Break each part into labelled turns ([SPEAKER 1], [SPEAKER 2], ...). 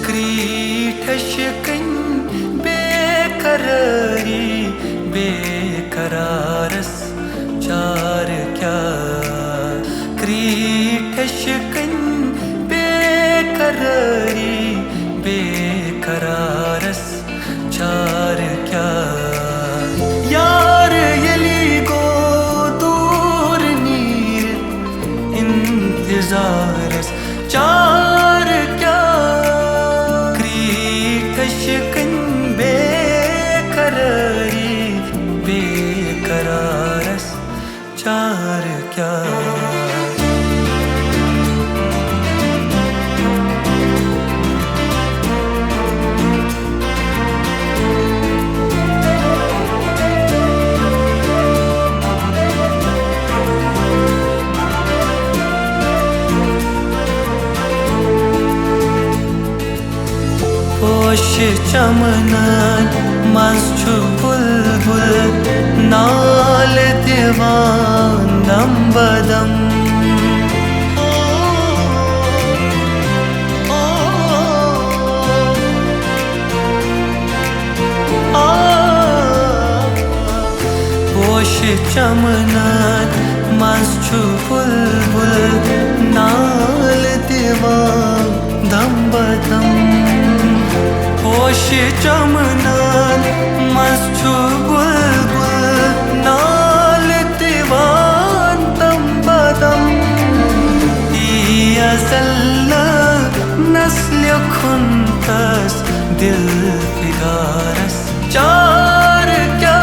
[SPEAKER 1] Krîteşkin bekarari बेकरारस चार क्या Krîteşkin bekarari बेकरारस चार क्या यार यली गो दूर नीर इंतजारस चार क्या Krîteşkin bekarari बेकरारस चार क्या Hoş çamının mazçu bulbul nal divan dambadam Hoş çamının mazçu bulbul nal divan dambadam Hoş çamının mazçu bulbul nal divan dambadam Ya zalla nasl kuntas dil figaras Çar kya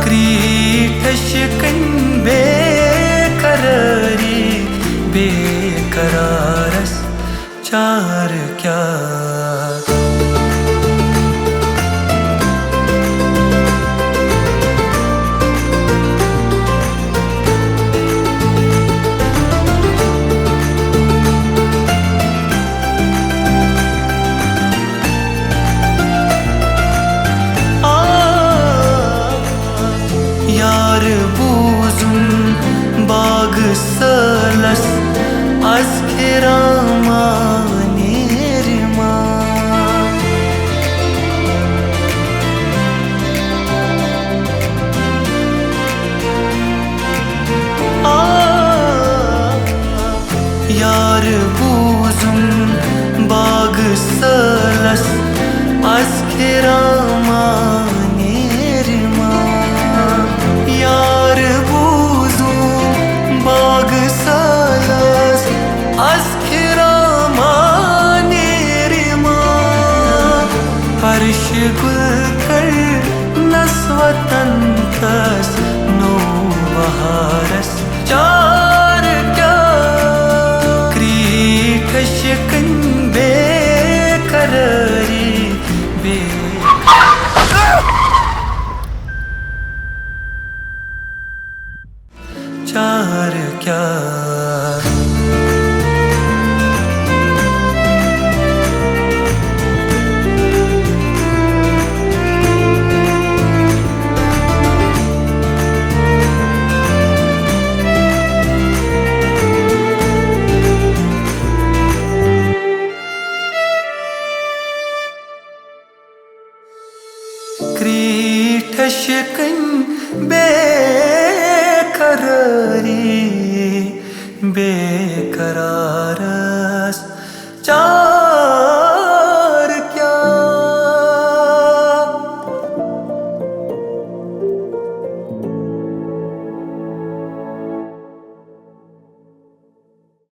[SPEAKER 1] Krîteşkin bekarari बेकरारस चार क्या